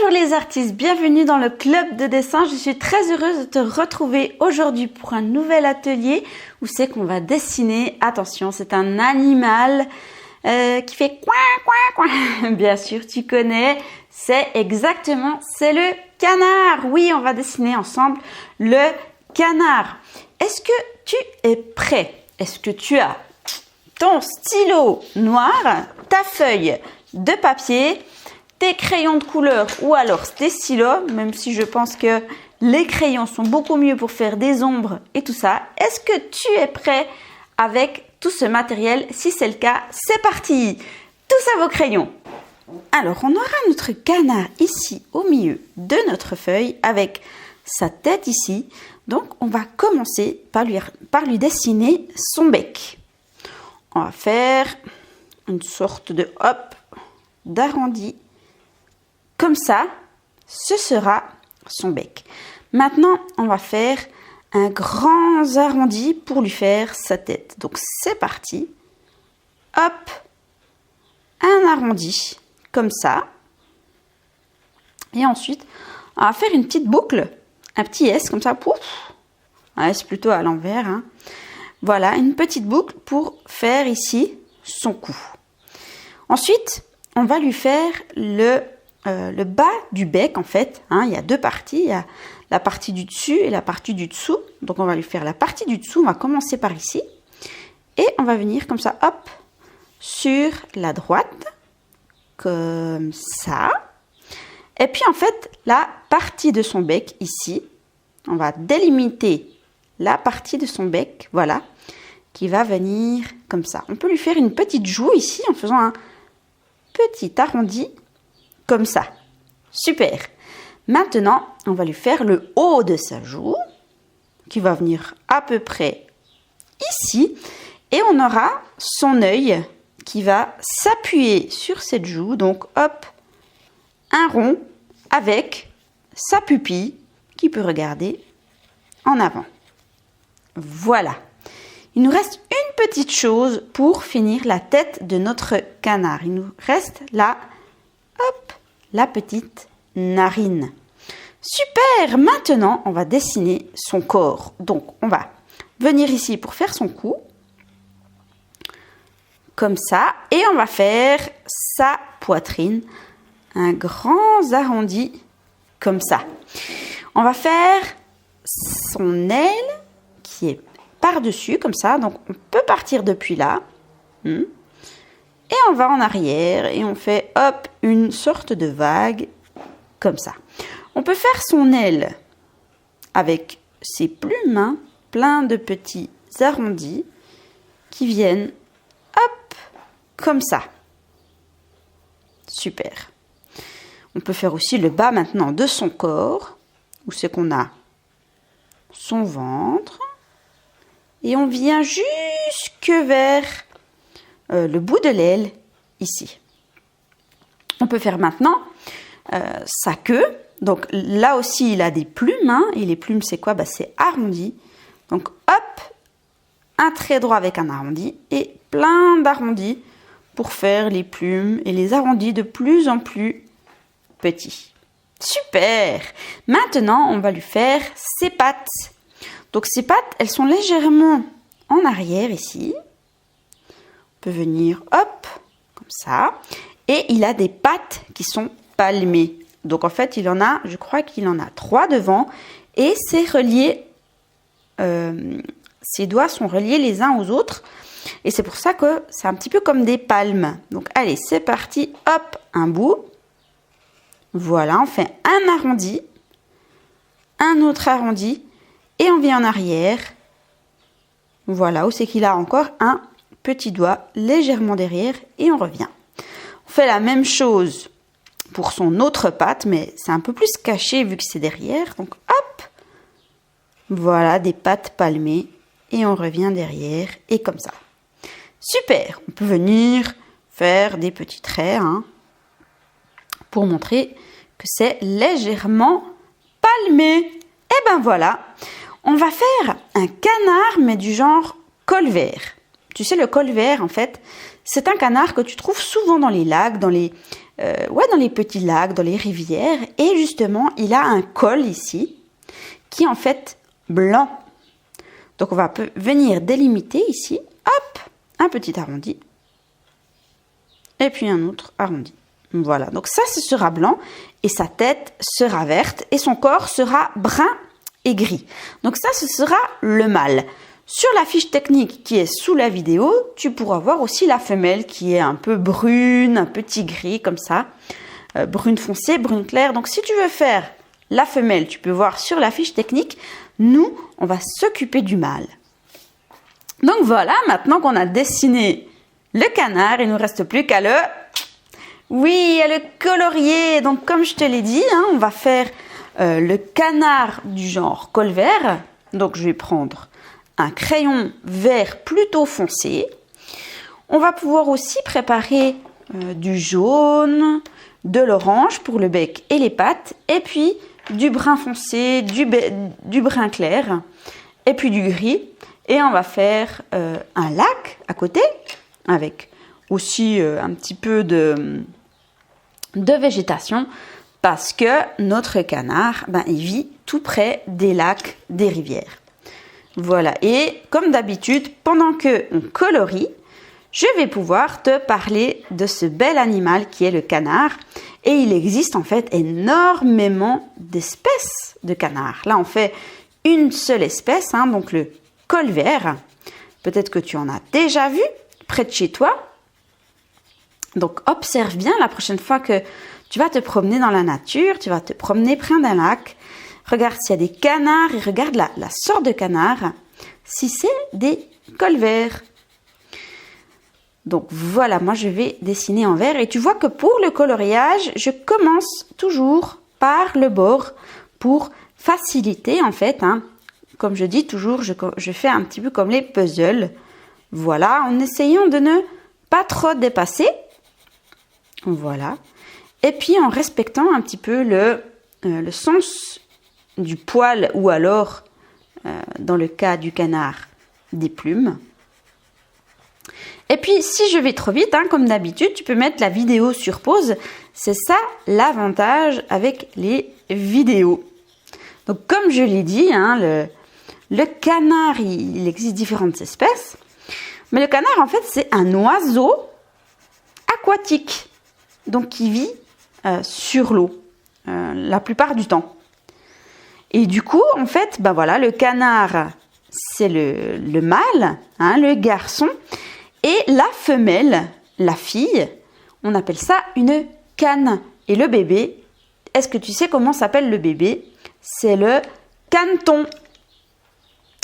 Bonjour les artistes, bienvenue dans le club de dessin. Je suis très heureuse de te retrouver aujourd'hui pour un nouvel atelier où c'est qu'on va dessiner. Attention, c'est un animal qui fait coin, coin, coin. Bien sûr, tu connais, c'est le canard. Oui, on va dessiner ensemble le canard. Est-ce que tu es prêt? Est-ce que tu as ton stylo noir, ta feuille de papier, tes crayons de couleur ou alors tes stylos, même si je pense que les crayons sont beaucoup mieux pour faire des ombres et tout ça. Est-ce que tu es prêt avec tout ce matériel? Si c'est le cas, c'est parti! Tous à vos crayons! Alors, on aura notre canard ici au milieu de notre feuille avec sa tête ici. Donc, on va commencer par lui dessiner son bec. On va faire une sorte de d'arrondi. Comme ça, ce sera son bec. Maintenant, on va faire un grand arrondi pour lui faire sa tête. Donc, c'est parti. Hop, un arrondi, comme ça. Et ensuite, on va faire une petite boucle, un petit S, comme ça. Pouf. Ouais, c'est plutôt à l'envers, hein. Voilà, une petite boucle pour faire ici son cou. Ensuite, on va lui faire le bas du bec, en fait. Hein, il y a deux parties. Il y a la partie du dessus et la partie du dessous. Donc, on va lui faire la partie du dessous. On va commencer par ici. Et on va venir comme ça, hop, sur la droite. Comme ça. Et puis, en fait, la partie de son bec, ici, on va délimiter la partie de son bec, voilà, qui va venir comme ça. On peut lui faire une petite joue ici en faisant un petit arrondi comme ça. Super. Maintenant, on va lui faire le haut de sa joue qui va venir à peu près ici. Et on aura son œil qui va s'appuyer sur cette joue. Donc, hop, un rond avec sa pupille qui peut regarder en avant. Voilà. Il nous reste une petite chose pour finir la tête de notre canard. Il nous reste là, hop, la petite narine. Super! Maintenant, on va dessiner son corps. Donc, on va venir ici pour faire son cou. Comme ça. Et on va faire sa poitrine. Un grand arrondi comme ça. On va faire son aile qui est par-dessus comme ça. Donc, on peut partir depuis là. Et on va en arrière et on fait, hop, une sorte de vague comme ça. On peut faire son aile avec ses plumes, hein, plein de petits arrondis qui viennent, hop, comme ça. Super. On peut faire aussi le bas maintenant de son corps, où c'est qu'on a son ventre. Et on vient jusque vers le bout de l'aile, ici. On peut faire maintenant sa queue. Donc là aussi, il a des plumes. Hein, et les plumes, c'est quoi? C'est arrondi. Donc hop, un trait droit avec un arrondi et plein d'arrondis pour faire les plumes et les arrondis de plus en plus petits. Super! Maintenant, on va lui faire ses pattes. Donc, ces pattes, elles sont légèrement en arrière ici. On peut venir, hop, comme ça. Et il a des pattes qui sont palmées. Donc, en fait, il en a, je crois qu'il en a 3 devant. Et c'est relié, ses doigts sont reliés les uns aux autres. Et c'est pour ça que c'est un petit peu comme des palmes. Donc, allez, c'est parti. Hop, un bout. Voilà, on fait un arrondi. Un autre arrondi. Et on vient en arrière. Voilà, où c'est qu'il a encore un petit doigt légèrement derrière. Et on revient. On fait la même chose pour son autre patte, mais c'est un peu plus caché vu que c'est derrière. Donc, hop. Voilà, des pattes palmées. Et on revient derrière. Et comme ça. Super. On peut venir faire des petits traits, hein, pour montrer que c'est légèrement palmé. Et ben voilà. On va faire un canard, mais du genre col vert. Tu sais, le col vert, en fait, c'est un canard que tu trouves souvent dans les lacs, dans les petits lacs, dans les rivières. Et justement, il a un col ici qui est en fait blanc. Donc, on va venir délimiter ici, hop, un petit arrondi. Et puis un autre arrondi. Voilà, donc ça, ce sera blanc et sa tête sera verte et son corps sera brun et gris. Donc ça, ce sera le mâle. Sur la fiche technique qui est sous la vidéo, tu pourras voir aussi la femelle qui est un peu brune, un petit gris comme ça. Brune foncée, brune claire. Donc si tu veux faire la femelle, tu peux voir sur la fiche technique. Nous, on va s'occuper du mâle. Donc voilà, maintenant qu'on a dessiné le canard, il ne nous reste plus qu'à le... Oui, à le colorier. Donc comme je te l'ai dit, on va faire le canard du genre col vert. Donc je vais prendre un crayon vert plutôt foncé. On va pouvoir aussi préparer du jaune, de l'orange pour le bec et les pattes, et puis du brun foncé, du brun clair, et puis du gris. Et on va faire un lac à côté, avec aussi un petit peu de végétation, parce que notre canard, il vit tout près des lacs, des rivières. Voilà, et comme d'habitude, pendant qu'on colorie, je vais pouvoir te parler de ce bel animal qui est le canard. Et il existe en fait énormément d'espèces de canards. Là, on fait une seule espèce, donc le col vert. Peut-être que tu en as déjà vu près de chez toi. Donc, observe bien la prochaine fois que tu vas te promener dans la nature, tu vas te promener près d'un lac. Regarde s'il y a des canards et regarde la sorte de canard, si c'est des cols verts. Donc voilà, moi je vais dessiner en vert et tu vois que pour le coloriage, je commence toujours par le bord pour faciliter en fait. Comme je dis toujours, je fais un petit peu comme les puzzles. Voilà, en essayant de ne pas trop dépasser. Voilà. Et puis en respectant un petit peu le sens du poil ou alors, dans le cas du canard, des plumes. Et puis, si je vais trop vite, comme d'habitude, tu peux mettre la vidéo sur pause. C'est ça l'avantage avec les vidéos. Donc, comme je l'ai dit, le canard, il existe différentes espèces. Mais le canard, en fait, c'est un oiseau aquatique. Donc, qui vit sur l'eau la plupart du temps. Et du coup, en fait, voilà, le canard, c'est le mâle, le garçon. Et la femelle, la fille, on appelle ça une cane. Et le bébé, est-ce que tu sais comment s'appelle le bébé? C'est le caneton.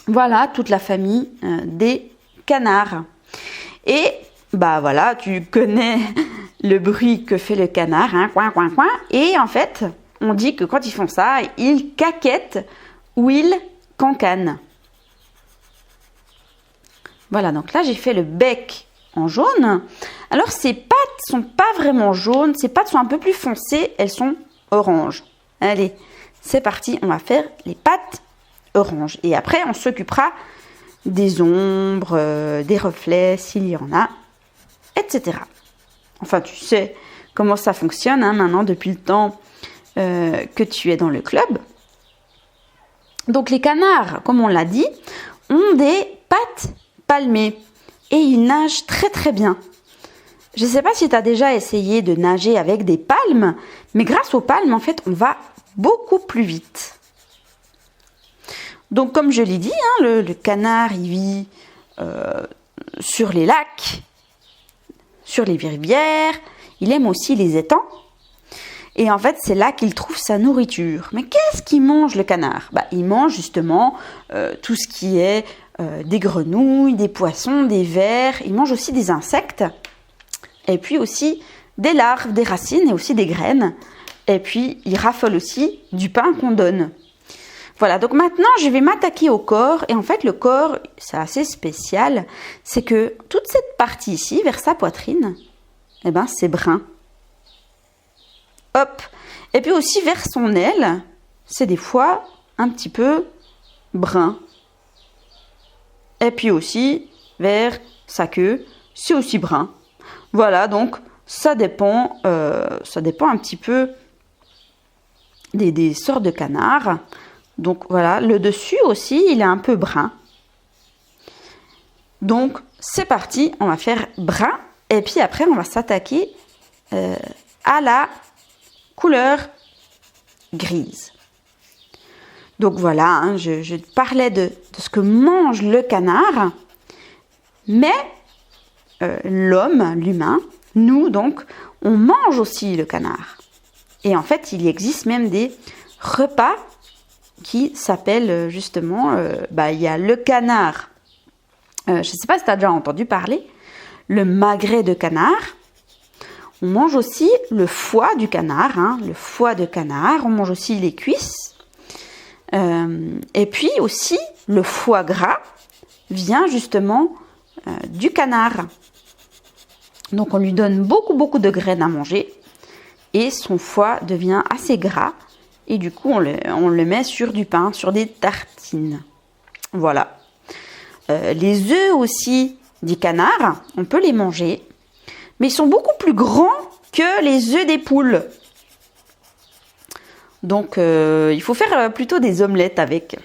Voilà, toute la famille des canards. Et voilà, tu connais le bruit que fait le canard, coin, coin, coin. Et en fait, on dit que quand ils font ça, ils caquettent ou ils cancanent. Voilà, donc là, j'ai fait le bec en jaune. Alors, ces pattes sont pas vraiment jaunes. Ces pattes sont un peu plus foncées. Elles sont oranges. Allez, c'est parti. On va faire les pattes oranges. Et après, on s'occupera des ombres, des reflets, s'il y en a, etc. Enfin, tu sais comment ça fonctionne maintenant depuis le temps que tu es dans le club. Donc, les canards, comme on l'a dit, ont des pattes palmées et ils nagent très très bien. Je ne sais pas si tu as déjà essayé de nager avec des palmes, mais grâce aux palmes, en fait, on va beaucoup plus vite. Donc, comme je l'ai dit, le canard, il vit sur les lacs, sur les rivières. Il aime aussi les étangs. Et en fait, c'est là qu'il trouve sa nourriture. Mais qu'est-ce qu'il mange, le canard? Il mange justement tout ce qui est des grenouilles, des poissons, des vers. Il mange aussi des insectes. Et puis aussi des larves, des racines et aussi des graines. Et puis, il raffole aussi du pain qu'on donne. Voilà, donc maintenant, je vais m'attaquer au corps. Et en fait, le corps, c'est assez spécial. C'est que toute cette partie ici, vers sa poitrine, c'est brun. Hop. Et puis aussi vers son aile, c'est des fois un petit peu brun. Et puis aussi vers sa queue, c'est aussi brun. Voilà, donc ça dépend un petit peu des sortes de canards. Donc voilà, le dessus aussi, il est un peu brun. Donc c'est parti, on va faire brun et puis après on va s'attaquer à la couleur grise. Donc voilà, hein, je parlais de ce que mange le canard, mais l'humain, nous donc, on mange aussi le canard. Et en fait, il existe même des repas qui s'appellent justement, il y a le canard. Je ne sais pas si tu as déjà entendu parler, le magret de canard. On mange aussi le foie du canard, hein, le foie de canard. On mange aussi les cuisses. Et puis aussi, le foie gras vient justement du canard. Donc, on lui donne beaucoup de graines à manger. Et son foie devient assez gras. Et du coup, on le met sur du pain, sur des tartines. Voilà. Les œufs aussi du canard, on peut les manger. Mais ils sont beaucoup plus grands que les œufs des poules. Donc, il faut faire plutôt des omelettes avec.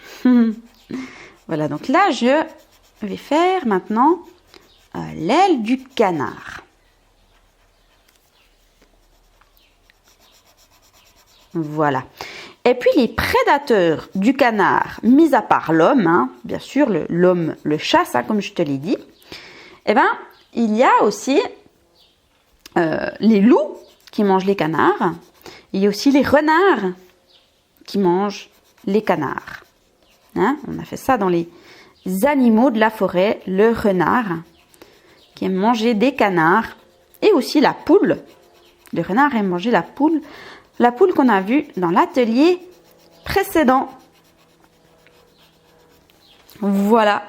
Voilà, donc là, je vais faire maintenant l'aile du canard. Voilà. Et puis, les prédateurs du canard, mis à part l'homme, hein, bien sûr, l'homme le chasse, hein, comme je te l'ai dit, eh ben, il y a aussi les loups qui mangent les canards. Il y a aussi les renards qui mangent les canards. Hein? On a fait ça dans les animaux de la forêt, le renard qui aime manger des canards et aussi la poule. Le renard aime manger la poule qu'on a vue dans l'atelier précédent. Voilà.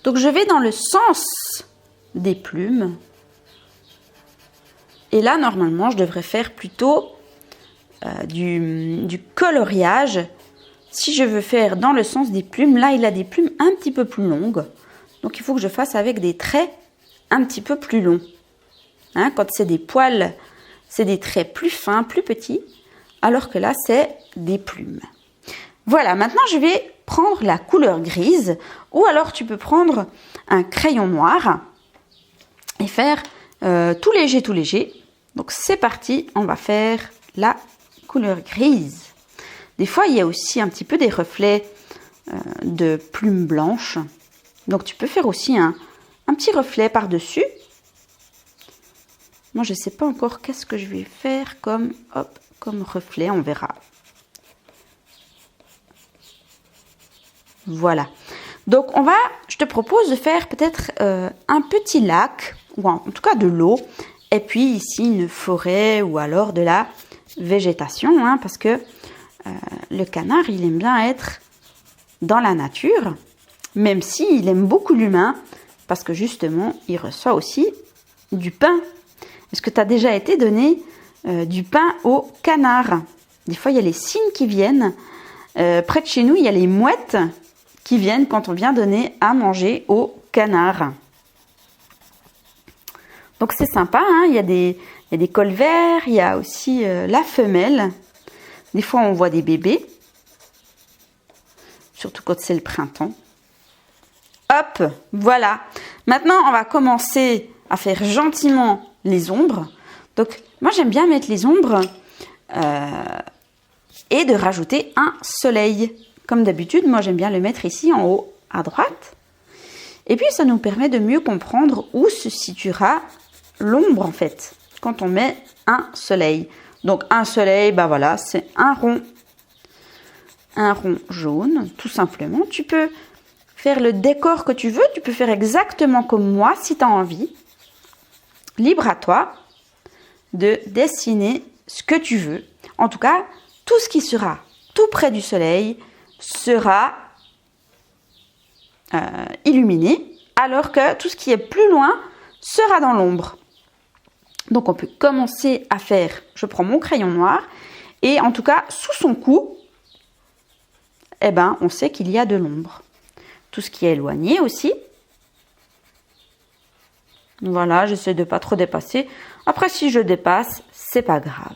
Donc je vais dans le sens des plumes. Et là, normalement, je devrais faire plutôt du coloriage. Si je veux faire dans le sens des plumes, là, il a des plumes un petit peu plus longues. Donc, il faut que je fasse avec des traits un petit peu plus longs. Hein, quand c'est des poils, c'est des traits plus fins, plus petits. Alors que là, c'est des plumes. Voilà, maintenant, je vais prendre la couleur grise. Ou alors, tu peux prendre un crayon noir et faire tout léger. Donc, c'est parti, on va faire la couleur grise. Des fois, il y a aussi un petit peu des reflets de plumes blanches. Donc, tu peux faire aussi un petit reflet par-dessus. Moi, je ne sais pas encore qu'est-ce que je vais faire comme reflet, on verra. Voilà. Donc, je te propose de faire peut-être un petit lac, ou en tout cas de l'eau, et puis ici une forêt ou alors de la végétation, hein, parce que le canard, il aime bien être dans la nature, même s'il aime beaucoup l'humain, parce que justement, il reçoit aussi du pain. Est-ce que tu as déjà été donné du pain au canard? Des fois, il y a les cygnes qui viennent. Près de chez nous, il y a les mouettes qui viennent quand on vient donner à manger au canard. Donc, c'est sympa, hein, il y a des colverts, il y a aussi la femelle. Des fois, on voit des bébés, surtout quand c'est le printemps. Hop, voilà. Maintenant, on va commencer à faire gentiment les ombres. Donc, moi, j'aime bien mettre les ombres et de rajouter un soleil. Comme d'habitude, moi, j'aime bien le mettre ici en haut à droite. Et puis, ça nous permet de mieux comprendre où se situera l'ombre, en fait, quand on met un soleil. Donc, un soleil, voilà, c'est un rond jaune, tout simplement. Tu peux faire le décor que tu veux. Tu peux faire exactement comme moi, si tu as envie. Libre à toi de dessiner ce que tu veux. En tout cas, tout ce qui sera tout près du soleil sera illuminé, alors que tout ce qui est plus loin sera dans l'ombre. Donc, on peut commencer à faire, je prends mon crayon noir, et en tout cas, sous son cou, on sait qu'il y a de l'ombre. Tout ce qui est éloigné aussi. Voilà, j'essaie de pas trop dépasser. Après, si je dépasse, c'est pas grave.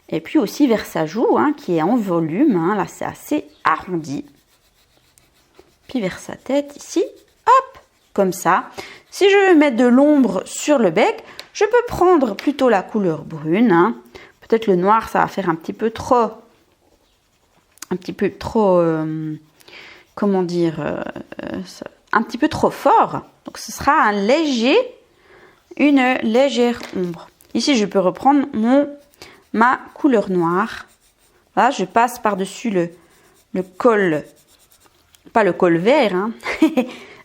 Et puis aussi vers sa joue, hein, qui est en volume, hein, là c'est assez arrondi. Puis vers sa tête ici, hop, comme ça. Si je veux mettre de l'ombre sur le bec, je peux prendre plutôt la couleur brune. Hein. Peut-être le noir, ça va faire un petit peu trop, comment dire, un petit peu trop fort. Donc ce sera une légère ombre. Ici, je peux reprendre ma couleur noire. Là, je passe par-dessus le col, pas le col vert, hein,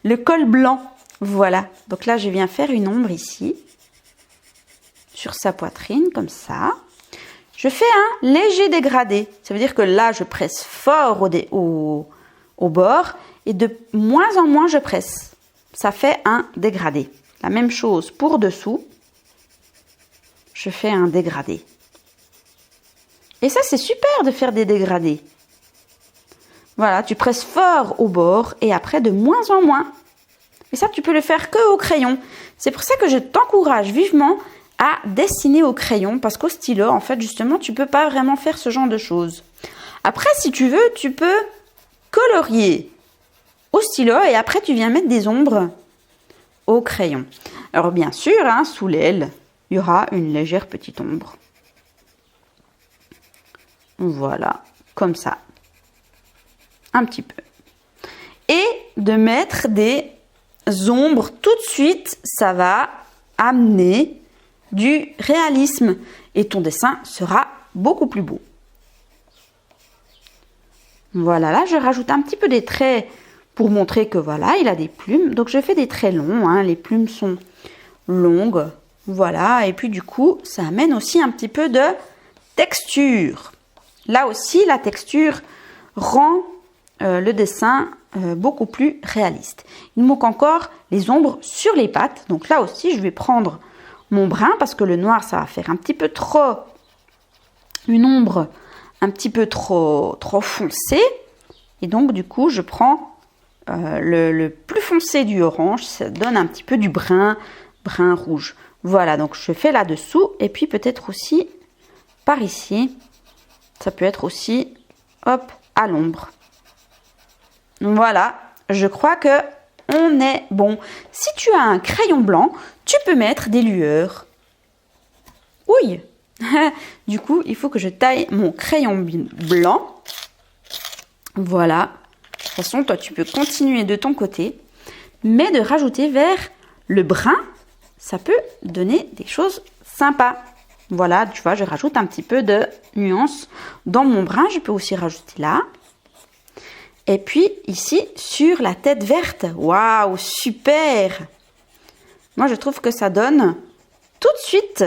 le col blanc. Voilà. Donc là, je viens faire une ombre ici, sur sa poitrine, comme ça. Je fais un léger dégradé. Ça veut dire que là, je presse fort au bord et de moins en moins, je presse. Ça fait un dégradé. La même chose pour dessous. Je fais un dégradé. Et ça, c'est super de faire des dégradés. Voilà, tu presses fort au bord et après de moins en moins. Et ça, tu peux le faire que au crayon. C'est pour ça que je t'encourage vivement à dessiner au crayon parce qu'au stylo, en fait, justement, tu peux pas vraiment faire ce genre de choses. Après, si tu veux, tu peux colorier au stylo et après, tu viens mettre des ombres au crayon. Alors, bien sûr, hein, sous l'aile, il y aura une légère petite ombre. Voilà, comme ça. Un petit peu. Et de mettre des ombres tout de suite, ça va amener du réalisme et ton dessin sera beaucoup plus beau. Voilà, là je rajoute un petit peu des traits pour montrer que voilà, il a des plumes. Donc je fais des traits longs, hein, les plumes sont longues. Voilà, et puis du coup, ça amène aussi un petit peu de texture. Là aussi, la texture rend le dessin beaucoup plus réaliste. Il manque encore les ombres sur les pattes. Donc là aussi, je vais prendre mon brun parce que le noir, ça va faire un petit peu trop, une ombre un petit peu trop foncée. Et donc, du coup, je prends le plus foncé du orange. Ça donne un petit peu du brun rouge. Voilà, donc je fais là-dessous. Et puis peut-être aussi par ici. Ça peut être aussi, hop, à l'ombre. Voilà, je crois que on est bon. Si tu as un crayon blanc, tu peux mettre des lueurs. Oui. Du coup, il faut que je taille mon crayon blanc. Voilà. De toute façon, toi, tu peux continuer de ton côté. Mais de rajouter vers le brun, ça peut donner des choses sympas. Voilà, tu vois, je rajoute un petit peu de nuance dans mon brun. Je peux aussi rajouter là. Et puis ici, sur la tête verte. Waouh, super! Moi, je trouve que ça donne tout de suite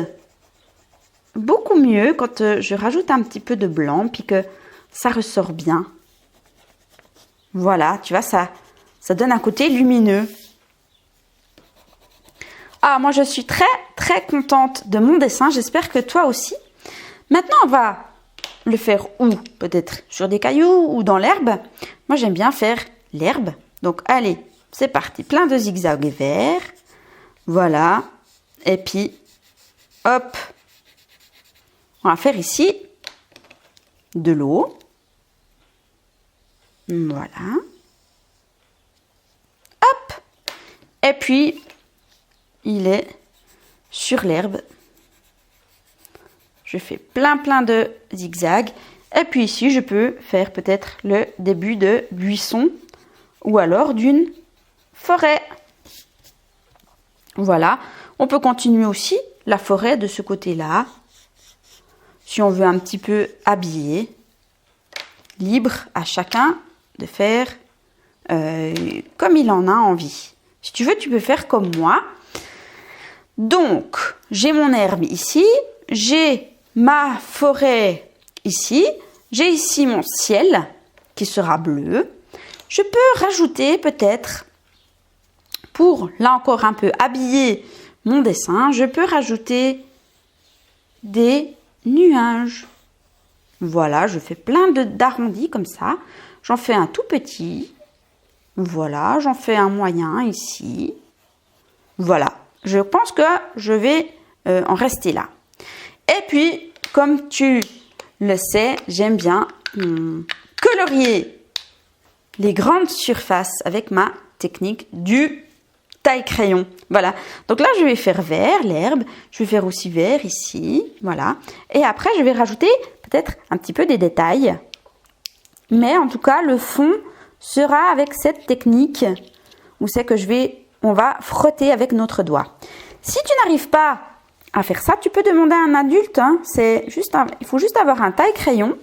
beaucoup mieux quand je rajoute un petit peu de blanc puis que ça ressort bien. Voilà, tu vois, ça donne un côté lumineux. Ah, moi, je suis très, très contente de mon dessin. J'espère que toi aussi. Maintenant, on va le faire où? Peut-être sur des cailloux ou dans l'herbe. Moi, j'aime bien faire l'herbe. Donc, allez, c'est parti. Plein de zigzags verts. Voilà. Et puis, hop. On va faire ici de l'eau. Voilà. Hop. Et puis, il est sur l'herbe. Je fais plein de zigzags. Et puis ici, je peux faire peut-être le début de buisson ou alors d'une forêt. Voilà. On peut continuer aussi la forêt de ce côté-là. Si on veut un petit peu habiller. Libre à chacun de faire comme il en a envie. Si tu veux, tu peux faire comme moi. Donc, j'ai mon herbe ici. J'ai ma forêt ici. J'ai ici mon ciel qui sera bleu. Je peux rajouter peut-être, pour là encore un peu habiller mon dessin, je peux rajouter des nuages. Voilà, je fais plein d'arrondis comme ça. J'en fais un tout petit. Voilà, j'en fais un moyen ici. Voilà, je pense que je vais en rester là. Et puis, comme tu le sais, j'aime bien colorier les grandes surfaces avec ma technique du taille-crayon. Voilà. Donc là, je vais faire vert, l'herbe. Je vais faire aussi vert ici. Voilà. Et après, je vais rajouter peut-être un petit peu des détails. Mais en tout cas, le fond sera avec cette technique où c'est que on va frotter avec notre doigt. Si tu n'arrives pas à faire ça, tu peux demander à un adulte. Hein. Il faut juste avoir un taille-crayon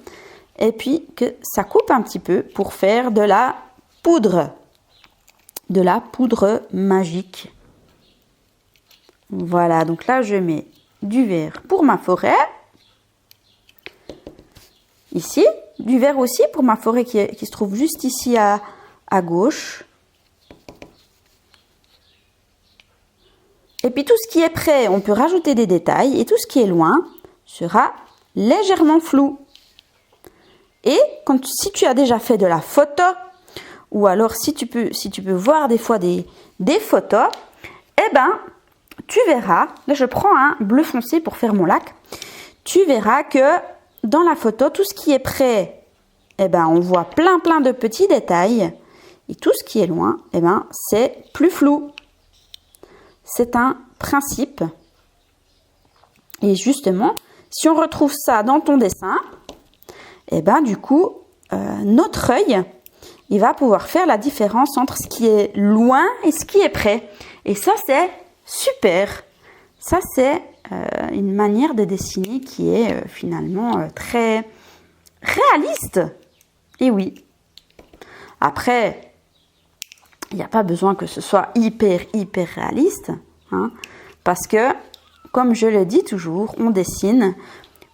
et puis que ça coupe un petit peu pour faire de la poudre magique. Voilà, donc là, je mets du vert pour ma forêt. Ici, du vert aussi pour ma forêt qui se trouve juste ici à gauche. Et puis tout ce qui est prêt, on peut rajouter des détails et tout ce qui est loin sera légèrement flou. Et si tu as déjà fait de la photo, ou alors si tu peux voir des fois des photos, eh ben, tu verras, là je prends un bleu foncé pour faire mon lac, tu verras que dans la photo, tout ce qui est près, eh ben, on voit plein de petits détails. Et tout ce qui est loin, eh ben, c'est plus flou. C'est un principe. Et justement, si on retrouve ça dans ton dessin, eh ben, du coup, notre œil, il va pouvoir faire la différence entre ce qui est loin et ce qui est près. Et ça, c'est super. Ça, c'est une manière de dessiner qui est finalement très réaliste. Et oui. Après, il n'y a pas besoin que ce soit hyper réaliste. Hein, parce que, comme je le dis toujours, on dessine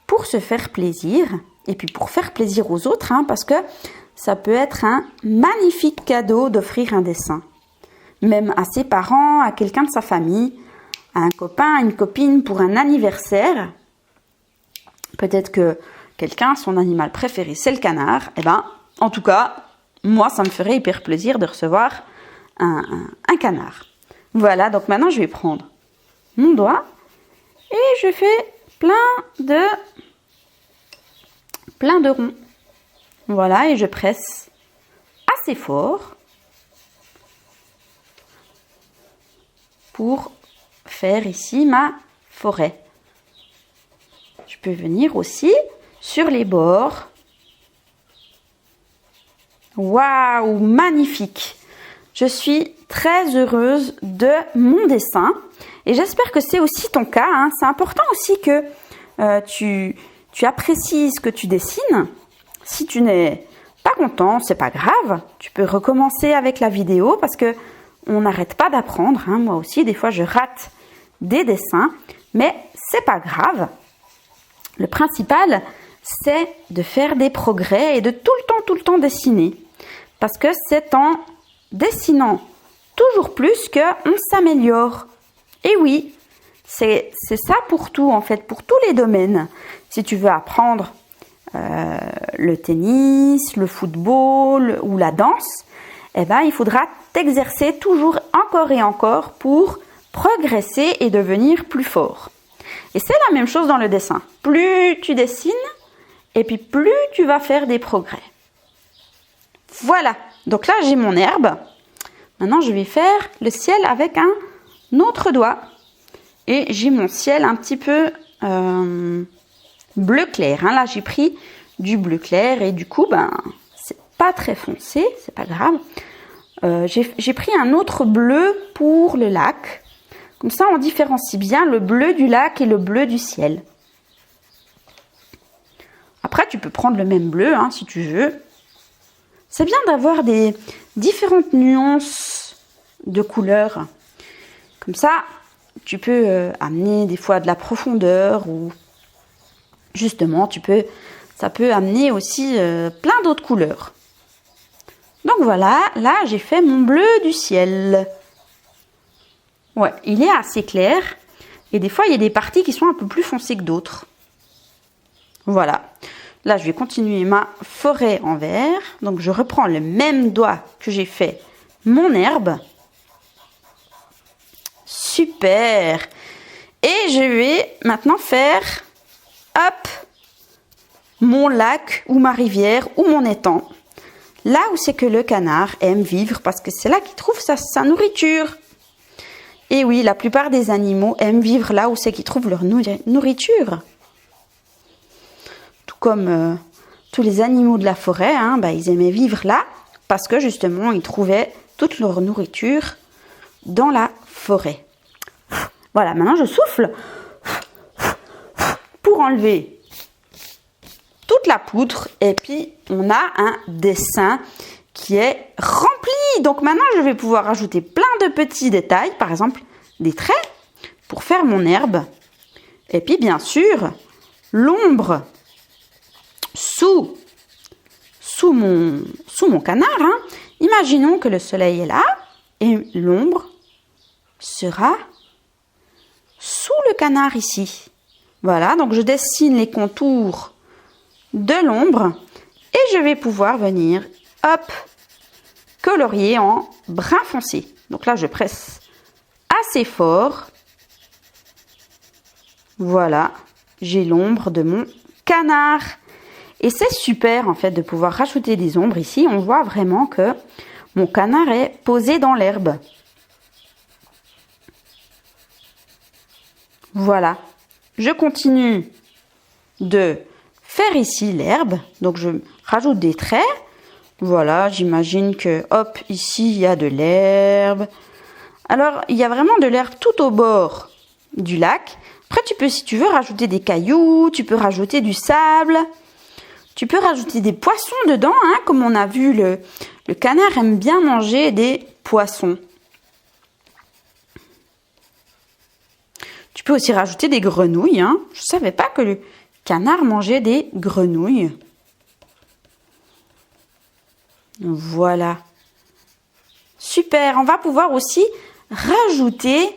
pour se faire plaisir. Et puis pour faire plaisir aux autres. Hein, parce que ça peut être un magnifique cadeau d'offrir un dessin. Même à ses parents, à quelqu'un de sa famille, à un copain, à une copine pour un anniversaire. Peut-être que quelqu'un, son animal préféré, c'est le canard. Eh ben, en tout cas, moi, ça me ferait hyper plaisir de recevoir un canard. Voilà, donc maintenant, je vais prendre mon doigt et je fais plein de ronds. Voilà, et je presse assez fort pour faire ici ma forêt. Je peux venir aussi sur les bords. Waouh, magnifique! Je suis très heureuse de mon dessin et j'espère que c'est aussi ton cas. Hein. C'est important aussi que tu apprécies ce que tu dessines. Si tu n'es pas content, c'est pas grave. Tu peux recommencer avec la vidéo parce que on n'arrête pas d'apprendre. Hein. Moi aussi, des fois, je rate des dessins, mais c'est pas grave. Le principal, c'est de faire des progrès et de tout le temps dessiner. Parce que c'est en dessinant toujours plus qu'on s'améliore. Et oui, c'est ça pour tout, en fait, pour tous les domaines. Si tu veux apprendre le tennis, le football ou la danse, eh ben, il faudra t'exercer toujours encore et encore pour progresser et devenir plus fort. Et c'est la même chose dans le dessin. Plus tu dessines, et puis plus tu vas faire des progrès. Voilà, donc là j'ai mon herbe. Maintenant je vais faire le ciel avec un autre doigt. Et j'ai mon ciel un petit peu bleu clair. Hein. Là j'ai pris du bleu clair et du coup c'est pas très foncé, c'est pas grave. J'ai pris un autre bleu pour le lac. Comme ça, on différencie bien le bleu du lac et le bleu du ciel. Après, tu peux prendre le même bleu hein, si tu veux. C'est bien d'avoir des différentes nuances de couleurs. Comme ça, tu peux amener des fois de la profondeur ou justement, ça peut amener aussi plein d'autres couleurs. Donc voilà, là j'ai fait mon bleu du ciel. Ouais, il est assez clair. Et des fois, il y a des parties qui sont un peu plus foncées que d'autres. Voilà. Là, je vais continuer ma forêt en vert. Donc, je reprends le même doigt que j'ai fait mon herbe. Super. Et je vais maintenant faire, hop, mon lac ou ma rivière ou mon étang. Là où c'est que le canard aime vivre parce que c'est là qu'il trouve sa nourriture. Et oui, la plupart des animaux aiment vivre là où c'est qu'ils trouvent leur nourriture. Tout comme tous les animaux de la forêt, hein, ils aimaient vivre là parce que justement, ils trouvaient toute leur nourriture dans la forêt. Voilà, maintenant je souffle pour enlever toute la poudre et puis on a un dessin qui est rempli. Donc maintenant je vais pouvoir ajouter plein de petits détails, par exemple des traits pour faire mon herbe. Et puis bien sûr l'ombre sous mon canard. Hein. Imaginons que le soleil est là et l'ombre sera sous le canard ici. Voilà, donc je dessine les contours de l'ombre et je vais pouvoir venir, hop, colorier en brun foncé. Donc là, je presse assez fort. Voilà, j'ai l'ombre de mon canard. Et c'est super en fait de pouvoir rajouter des ombres ici. On voit vraiment que mon canard est posé dans l'herbe. Voilà, je continue de faire ici l'herbe, donc je rajoute des traits. Voilà, j'imagine que, hop, ici, il y a de l'herbe. Alors, il y a vraiment de l'herbe tout au bord du lac. Après, tu peux, si tu veux, rajouter des cailloux, tu peux rajouter du sable. Tu peux rajouter des poissons dedans, hein, comme on a vu, le canard aime bien manger des poissons. Tu peux aussi rajouter des grenouilles. Hein. Je ne savais pas que le canard mangeait des grenouilles. Voilà. Super. On va pouvoir aussi rajouter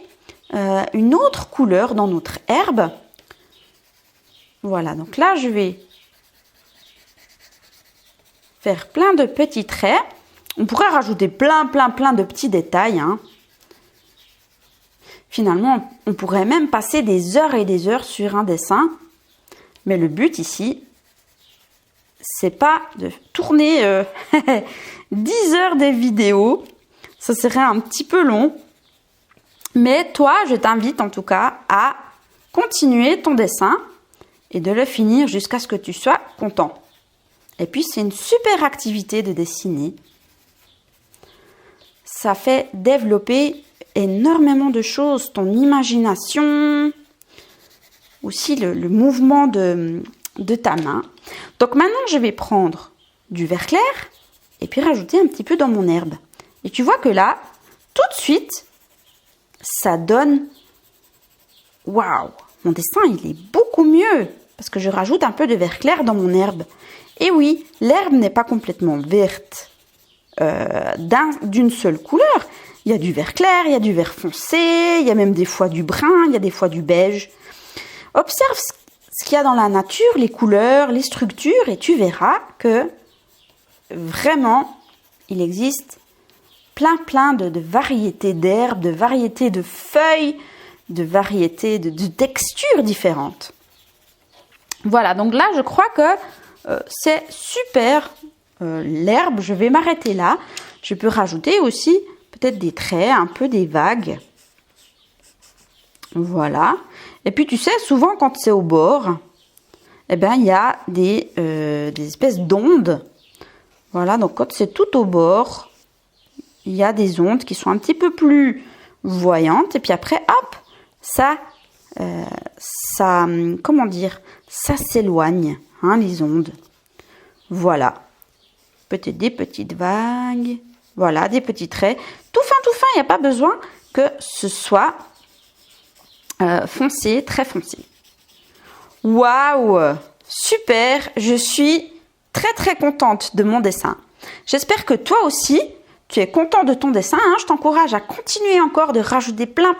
une autre couleur dans notre herbe. Voilà. Donc là, je vais faire plein de petits traits. On pourrait rajouter plein de petits détails. Hein. Finalement, on pourrait même passer des heures et des heures sur un dessin. Mais le but ici, c'est pas de tourner 10 heures des vidéos. Ça serait un petit peu long. Mais toi, je t'invite en tout cas à continuer ton dessin et de le finir jusqu'à ce que tu sois content. Et puis, c'est une super activité de dessiner. Ça fait développer énormément de choses, ton imagination, aussi le mouvement de ta main. Donc maintenant, je vais prendre du vert clair et puis rajouter un petit peu dans mon herbe. Et tu vois que là, tout de suite, ça donne... Waouh! Mon dessin, il est beaucoup mieux parce que je rajoute un peu de vert clair dans mon herbe. Et oui, l'herbe n'est pas complètement verte d'une seule couleur. Il y a du vert clair, il y a du vert foncé, il y a même des fois du brun, il y a des fois du beige. Observe ce qu'il y a dans la nature, les couleurs, les structures, et tu verras que vraiment, il existe plein de variétés d'herbes, de variétés de feuilles, de variétés de textures différentes. Voilà, donc là, je crois que c'est super. L'herbe, je vais m'arrêter là. Je peux rajouter aussi peut-être des traits, un peu des vagues. Voilà. Et puis, tu sais, souvent, quand c'est au bord, eh ben, il y a des espèces d'ondes. Voilà, donc quand c'est tout au bord, il y a des ondes qui sont un petit peu plus voyantes. Et puis après, hop, ça comment dire, ça s'éloigne, hein, les ondes. Voilà. Peut-être des petites vagues. Voilà, des petits traits. Tout fin, il n'y a pas besoin que ce soit foncé, très foncé. Waouh! Super! Je suis très contente de mon dessin. J'espère que toi aussi, tu es content de ton dessin. Hein. Je t'encourage à continuer encore de rajouter plein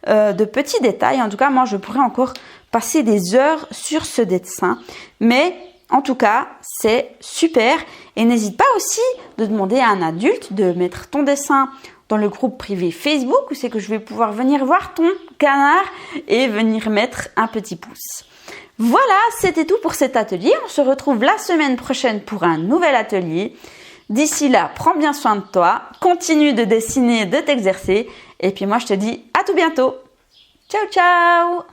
de petits détails. En tout cas, moi, je pourrais encore passer des heures sur ce dessin. Mais en tout cas, c'est super. Et n'hésite pas aussi de demander à un adulte de mettre ton dessin dans le groupe privé Facebook où c'est que je vais pouvoir venir voir ton canard et venir mettre un petit pouce. Voilà, c'était tout pour cet atelier. On se retrouve la semaine prochaine pour un nouvel atelier. D'ici là, prends bien soin de toi, continue de dessiner, de t'exercer. Et puis moi, je te dis à tout bientôt. Ciao, ciao!